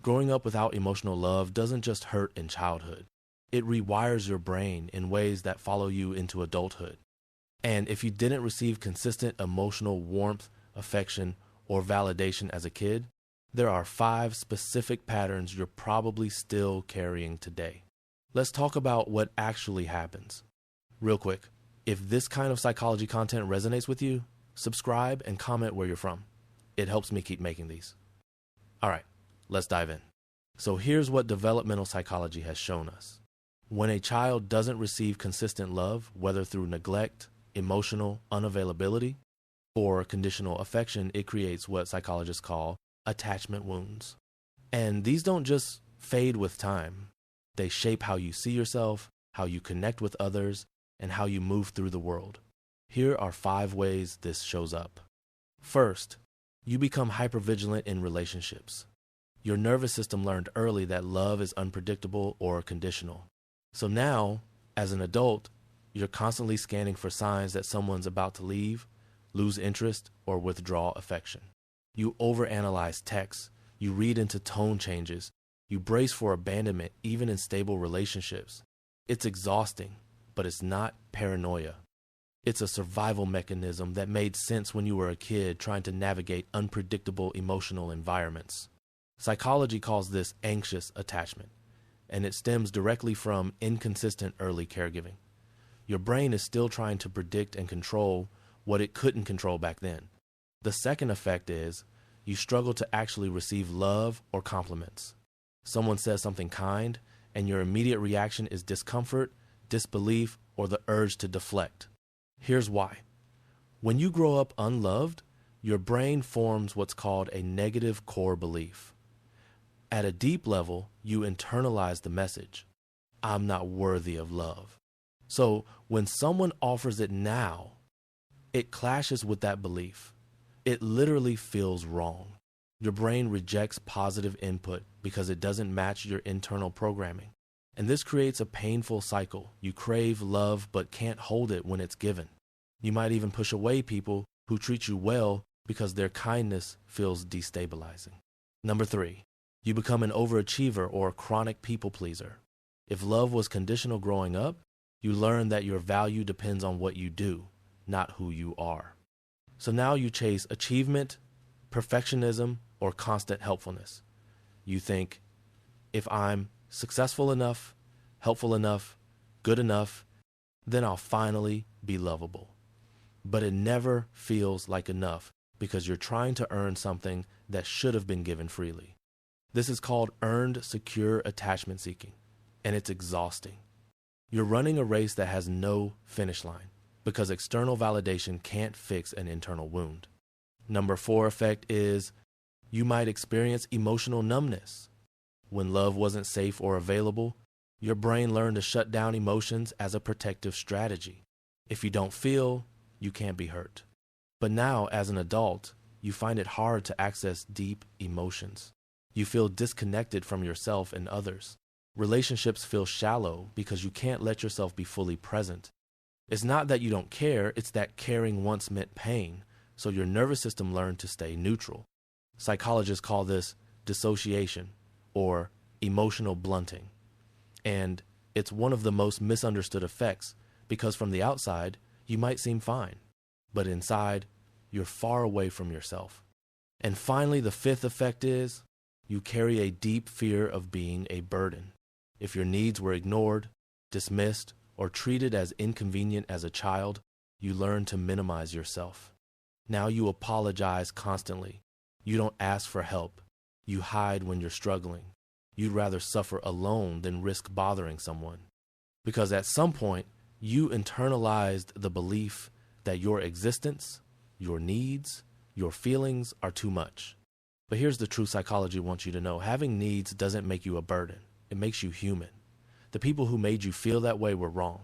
Growing up without emotional love doesn't just hurt in childhood. It rewires your brain in ways that follow you into adulthood. And if you didn't receive consistent emotional warmth, affection, or validation as a kid, there are 5 specific patterns you're probably still carrying today. Let's talk about what actually happens. Real quick, if this kind of psychology content resonates with you, subscribe and comment where you're from. It helps me keep making these. All right, let's dive in. So here's what developmental psychology has shown us. When a child doesn't receive consistent love, whether through neglect, emotional unavailability, or conditional affection, it creates what psychologists call attachment wounds. And these don't just fade with time. They shape how you see yourself, how you connect with others, and how you move through the world. Here are 5 ways this shows up. First, you become hypervigilant in relationships. Your nervous system learned early that love is unpredictable or conditional. So now, as an adult, you're constantly scanning for signs that someone's about to leave, lose interest, or withdraw affection. You overanalyze texts, you read into tone changes, you brace for abandonment even in stable relationships. It's exhausting, but it's not paranoia. It's a survival mechanism that made sense when you were a kid trying to navigate unpredictable emotional environments. Psychology calls this anxious attachment, and it stems directly from inconsistent early caregiving. Your brain is still trying to predict and control what it couldn't control back then. The second effect is you struggle to actually receive love or compliments. Someone says something kind, and your immediate reaction is discomfort, disbelief, or the urge to deflect. Here's why. When you grow up unloved, your brain forms what's called a negative core belief. At a deep level, you internalize the message, I'm not worthy of love. So when someone offers it now, it clashes with that belief. It literally feels wrong. Your brain rejects positive input because it doesn't match your internal programming. And this creates a painful cycle. You crave love but can't hold it when it's given. You might even push away people who treat you well because their kindness feels destabilizing. Number 3, you become an overachiever or a chronic people pleaser. If love was conditional growing up, you learn that your value depends on what you do, not who you are. So now you chase achievement, perfectionism, or constant helpfulness. You think, if I'm successful enough, helpful enough, good enough, then I'll finally be lovable. But it never feels like enough because you're trying to earn something that should have been given freely. This is called earned secure attachment seeking, and it's exhausting. You're running a race that has no finish line because external validation can't fix an internal wound. Number 4 effect is you might experience emotional numbness. When love wasn't safe or available, your brain learned to shut down emotions as a protective strategy. If you don't feel, you can't be hurt. But now, as an adult, you find it hard to access deep emotions. You feel disconnected from yourself and others. Relationships feel shallow because you can't let yourself be fully present. It's not that you don't care, it's that caring once meant pain, so your nervous system learned to stay neutral. Psychologists call this dissociation or emotional blunting. And it's one of the most misunderstood effects because from the outside, you might seem fine, but inside, you're far away from yourself. And finally, the 5th effect is you carry a deep fear of being a burden. If your needs were ignored, dismissed, or treated as inconvenient as a child, you learn to minimize yourself. Now you apologize constantly. You don't ask for help. You hide when you're struggling. You'd rather suffer alone than risk bothering someone. Because at some point, you internalized the belief that your existence, your needs, your feelings are too much. But here's the truth psychology wants you to know. Having needs doesn't make you a burden. It makes you human. The people who made you feel that way were wrong.